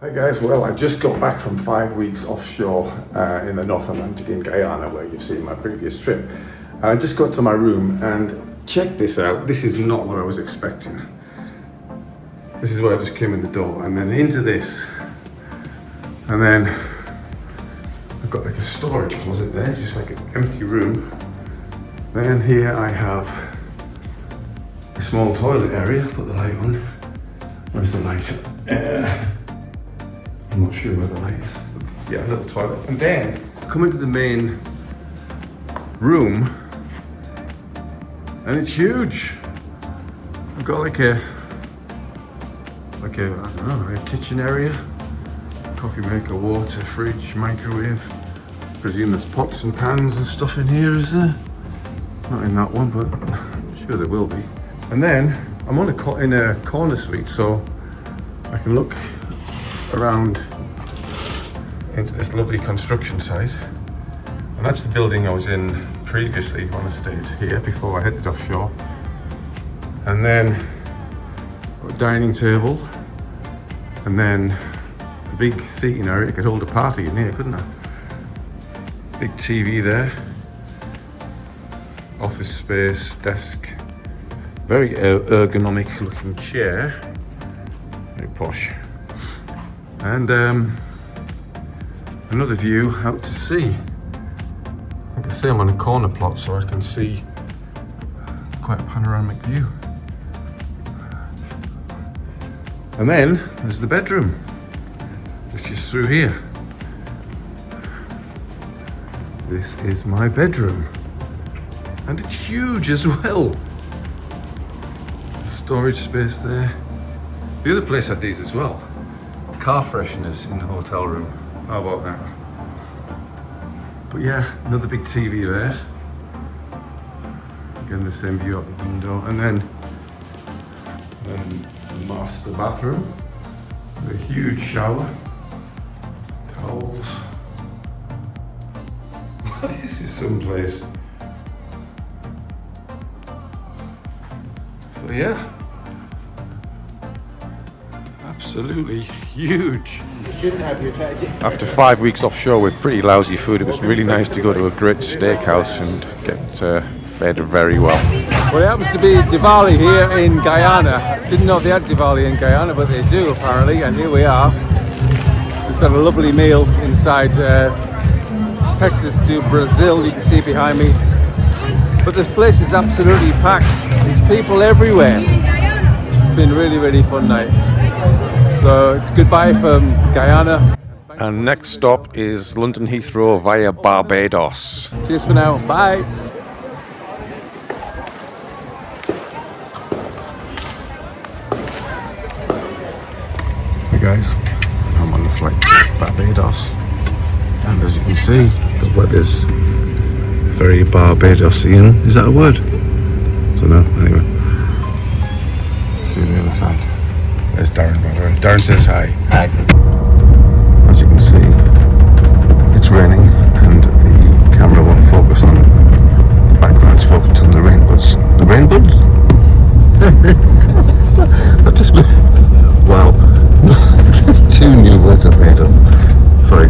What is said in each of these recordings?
Hi guys, well I just got back from 5 weeks offshore in the North Atlantic in Guyana, where you've seen my previous trip. And I just got to my room and check this out. This is not what I was expecting. This is where I just came in the door and then into this. And then I've got like a storage closet there, just like an empty room. Then here I have a small toilet area, put the light on. Where's the light? I'm not sure where the light is. Yeah, a little toilet. And then come into the main room and it's huge. I've got like a I don't know, a kitchen area, coffee maker, water, fridge, microwave. Presume there's pots and pans and stuff in here, is there? Not in that one, but I'm sure there will be. And then I'm on in a corner suite, so I can look around into this lovely construction site. And that's the building I was in previously when I stayed here before I headed offshore. And then a dining table, and then a big seating area. I could hold a party in here, couldn't I? Big TV there. Office space, desk. Very ergonomic looking chair. Very posh. And another view out to sea. Like I say, I'm on a corner plot, so I can see quite a panoramic view. And then there's the bedroom, which is through here. This is my bedroom. And it's huge as well. Storage space there. The other place had these as well. Car fresheners in the hotel room. How about that? But yeah, another big TV there. Again, the same view out the window. And then the master bathroom. With a huge shower. Towels. This is someplace. So yeah. Absolutely huge. After 5 weeks offshore with pretty lousy food, it was really nice to go to a great steakhouse and get fed very well. Well, it happens to be Diwali here in Guyana. Didn't know they had Diwali in Guyana, but they do apparently, and here we are. Just had a lovely meal inside Texas to Brazil, you can see behind me. But this place is absolutely packed. There's people everywhere. It's been really, really fun night. So it's goodbye from Guyana. And next stop is London Heathrow via Barbados. Cheers for now. Bye. Hey guys, I'm on the flight to Barbados. And as you can see, the weather's very Barbadosian. Is that a word? I don't know. Anyway. See you on the other side. There's Darren, by the way. Darren says hi. Hi. As you can see, it's raining and the camera won't focus on the background, it's focused on the rainbuds. The rainbuds? That just... Wow. There's 2 new words I've made up. Sorry.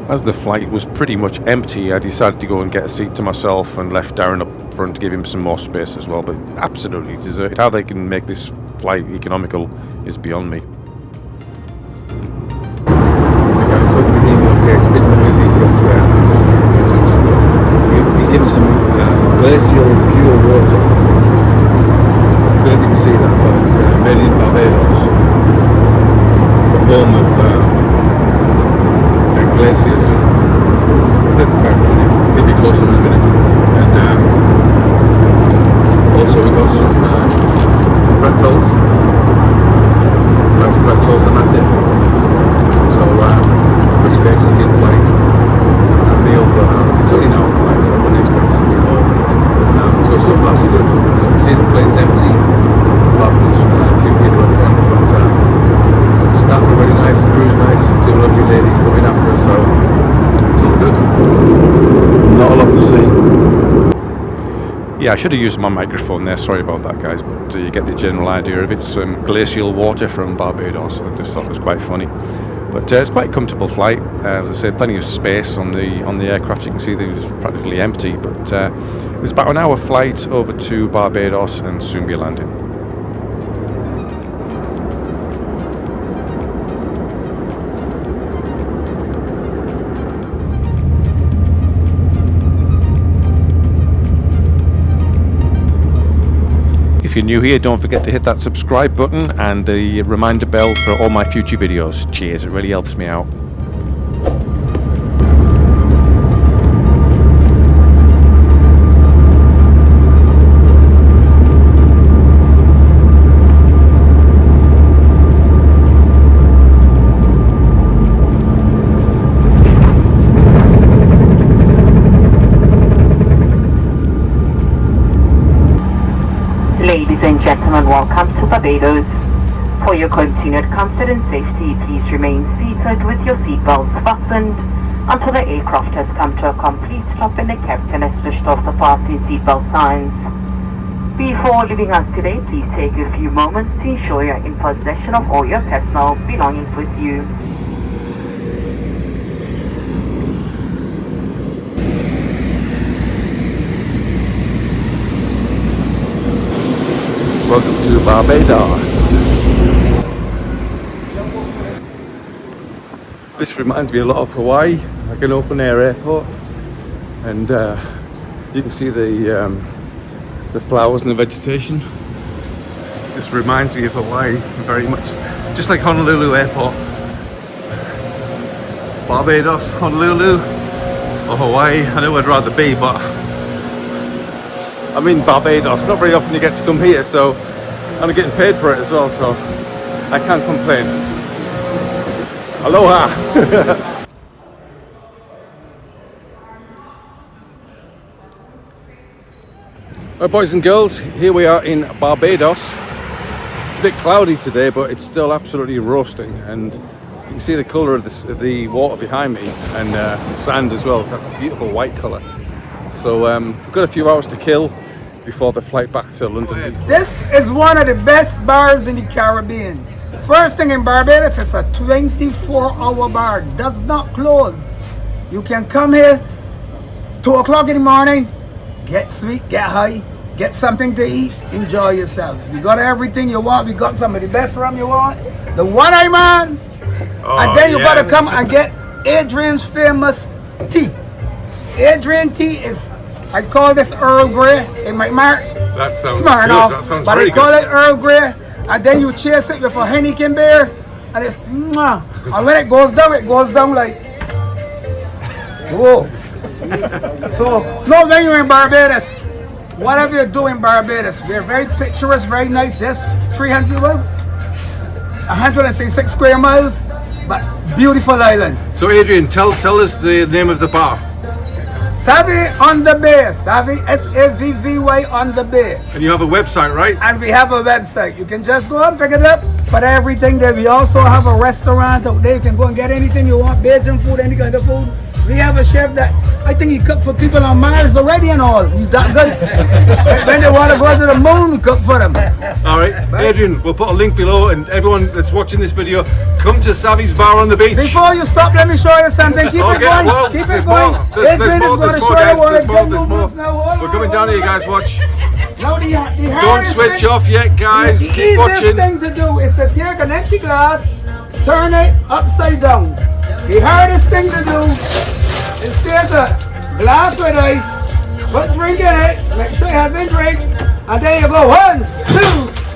As the flight was pretty much empty, I decided to go and get a seat to myself and left Darren up front to give him some more space as well, but absolutely deserted. How they can make this flight economical is beyond me. It's been noisy because we give some glacial pure water. I don't know if you can see that, but it's made in Barbados, the home of glaciers. That's quite funny. We'll be closer in a minute. And also we got some pretzels. Nice pretzels, and that's it. pretty nice, the crew's nice, 2 lovely ladies looking after us, so it's all good. Not a lot to see. Yeah, I should have used my microphone there, sorry about that guys, but you get the general idea of it. It's glacial water from Barbados, I just thought it was quite funny. But it's quite a comfortable flight. As I said, plenty of space on the aircraft. You can see that it was practically empty, but it was about an hour flight over to Barbados and soon be landing. If you're new here, don't forget to hit that subscribe button and the reminder bell for all my future videos. Cheers, it really helps me out. Ladies and gentlemen, welcome to Barbados. For your continued comfort and safety, please remain seated with your seatbelts fastened until the aircraft has come to a complete stop and the captain has switched off the fasten seatbelt signs. Before leaving us today, please take a few moments to ensure you're in possession of all your personal belongings with you. Welcome to Barbados. This reminds me a lot of Hawaii, like an open air airport, and you can see the flowers and the vegetation. This reminds me of Hawaii very much, just like Honolulu Airport. Barbados, Honolulu, or Hawaii. I know I'd rather be, but I'm in Barbados. Not very often you get to come here, so I'm getting paid for it as well, so I can't complain. Aloha! Well, boys and girls, here we are in Barbados. It's a bit cloudy today, but it's still absolutely roasting, and you can see the colour of the water behind me, and the sand as well. It's that beautiful white colour. So we've got a few hours to kill before the flight back to London. This is one of the best bars in the Caribbean. First thing in Barbados, it's a 24-hour bar, does not close. You can come here 2 o'clock in the morning, get sweet, get high, get something to eat, enjoy yourself. We got everything you want. We got some of the best rum you want, the one-eye man, and then you gotta come and get Adrian's famous tea. Adrian tea is, I call this Earl Grey. It might mark That sounds smart good. enough, That sounds but very I call good. it Earl Grey, and then you chase it with a Heineken beer, and it's mwah. And when it goes down like whoa. So no, when you're in Barbados, whatever you do in Barbados, we're very picturesque, very nice. Just 166 square miles, but beautiful island. So Adrian, tell us the name of the bar. Savvy on the Bay, Savvy, S-A-V-V-Y on the Bay. And you have a website, right? And we have a website. You can just go and pick it up. But everything there. We also have a restaurant out there. You can go and get anything you want, Belgian food, any kind of food. We have a chef that I think he cooked for people on Mars already and all. He's that good. When they want to go to the moon, we cook for them. All right, Adrian, we'll put a link below, and everyone that's watching this video, come to Savvy's Bar on the beach. Before you stop, let me show you something. Keep it going. Well, Keep there's it going. more. Adrian is going to show you what There's more. We're coming down here, guys. Watch. Now Don't switch off yet, guys. The Keep watching. easiest thing to do is to take an empty glass, turn it upside down. The hardest thing to do is take a glass with ice, put drink in it, make sure it has a drink, and then you go 1, 2,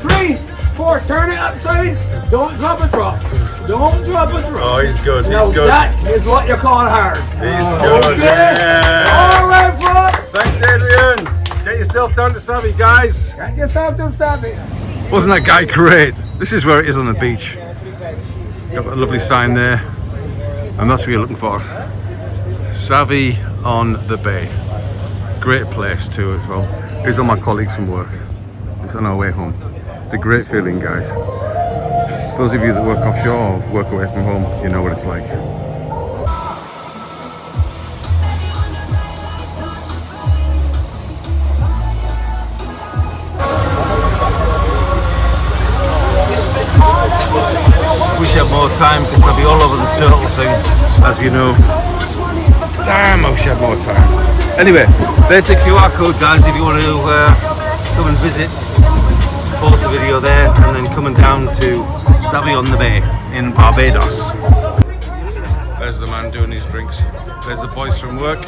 3, 4, turn it upside, don't drop a drop. Don't drop a drop. Oh, he's good. Now He's good. that is what you call hard. He's good. Okay? Yeah. All right, folks. Thanks, Adrian. Get yourself down to Savvy, guys. Get yourself to Savvy. Wasn't that guy great? This is where it is on the beach. Got a lovely sign there, and that's what you're looking for. Savvy on the Bay. Great place too as well. These are my colleagues from work. It's on our way home. It's a great feeling, guys. Those of you that work offshore or work away from home, you know what it's like. Wish I had more time because I'll be all over the turtle thing, as you know. Damn, I wish I had more time. Anyway, there's the QR code, guys, if you want to come and visit. Pause the video there and then coming down to Savion the Bay in Barbados. There's the man doing his drinks. There's the boys from work.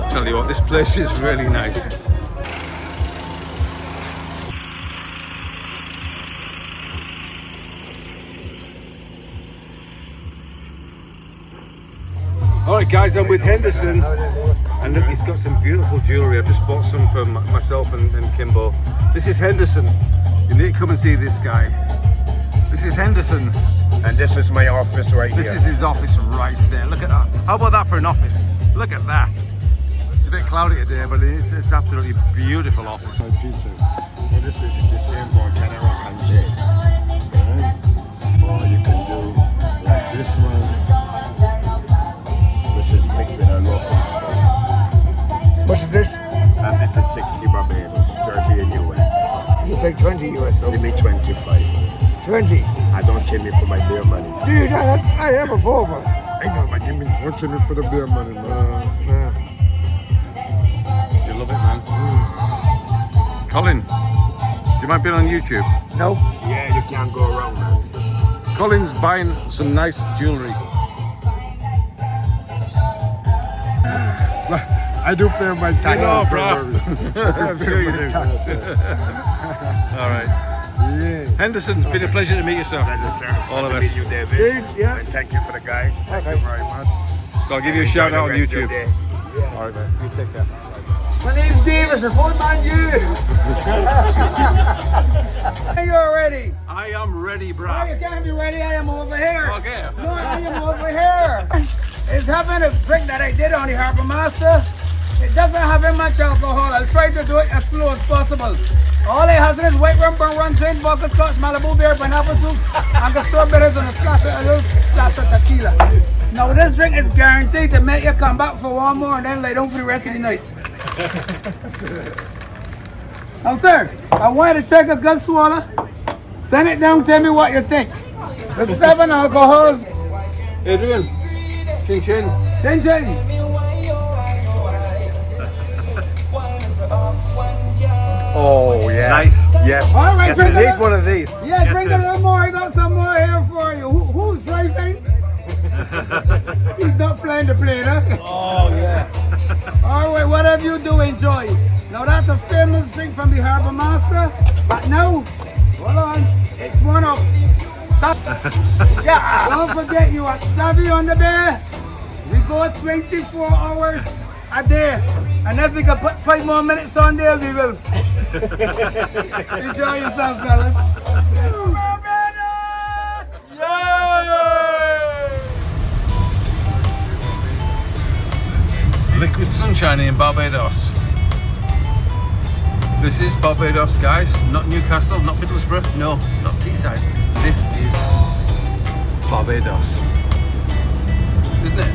Tell you what, this place is really nice. Alright guys, I'm with Henderson, and look, he's got some beautiful jewellery. I've just bought some for myself and Kimbo. This is Henderson. You need to come and see this guy. This is Henderson. And this is my office right here. This is his office right there. Look at that. How about that for an office? Look at that. It's a bit cloudy today, but it's absolutely beautiful office. So this is the same for Canara and J. Or you can do like this one, which is mixed with a local style. What is this? And this is 60 Barbados, 30 in US. You take 20 US. Give me 25. 20. I don't kill me for my beer money. Dude, I have a Volvo. I know, but give me don't kill me for the beer money, man. You love it, man. Colin, do you mind being on YouTube? No. Yeah, you can't go wrong, man. Colin's buying some nice jewellery. I do pay my taxes. know, don't bro. worry. I'm sure you do. All right. Yeah. Henderson, it's been a pleasure to meet you, sir. Pleasure, sir. All of Good to us. meet you, David. Dude, yeah. And thank you for the guy. Thank you very much. So I'll give you a shout out on Enjoy the YouTube. rest of your day. All right, mate. You take care. My name's Davis, a full man you. Are you ready? I am ready, Oh, bro. you can't be ready, I am over here. Okay. No, I am over here. It's having a drink that I did on the Harbour Master. It doesn't have much alcohol. I'll try to do it as slow as possible. All it has is white rum, rum, gin, vodka, scotch, Malibu beer, pineapple juice, and the strawberries and a little splash of tequila. Now this drink is guaranteed to make you come back for one more and then lay down for the rest of the night. Now sir, I want you to take a good swallow. Send it down, tell me what you think. The 7 alcohols. Adrian, chin chin. Chin chin. Oh yeah. Nice. Yes. All right, Yes, drink I it need up. one of these. Yeah, Yes, drink sir. a little more. I got some more here for you. Who's driving? He's not flying the plane, huh? Oh yeah. All right, whatever you do, enjoy. Now that's a famous drink from the Harbour Master. But now, hold on, it's one of. Yeah, don't forget you are savvy on the Bay. We go 24 hours a day, and if we can put 5 more minutes on there, we will. Enjoy yourself, fellas. Barbados! Liquid sunshine in Barbados. This is Barbados, guys. Not Newcastle, not Middlesbrough, no, not Teesside. This is Barbados. Isn't it?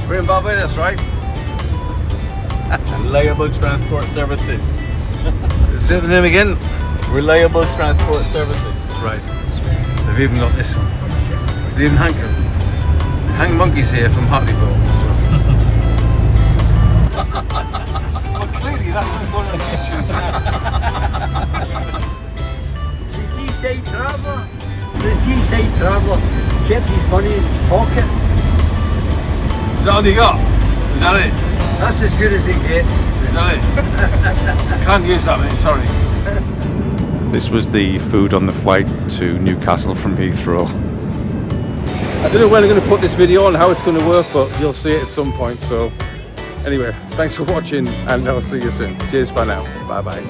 We're in Barbados, right? Reliable Transport Services. Say the name again. Reliable Transport Services. Right. They've even got this one. They even hang monkeys here from Hartlepool. Well, clearly that's not going on YouTube. The TheTeessideTraveller kept his money in his pocket. Is that all you got? Is that it? That's as good as it gets. Is that it? Can't use that, mate, sorry. This was the food on the flight to Newcastle from Heathrow. I don't know when I'm going to put this video on, how it's going to work, but you'll see it at some point. So anyway, thanks for watching and I'll see you soon. Cheers for now. Bye bye.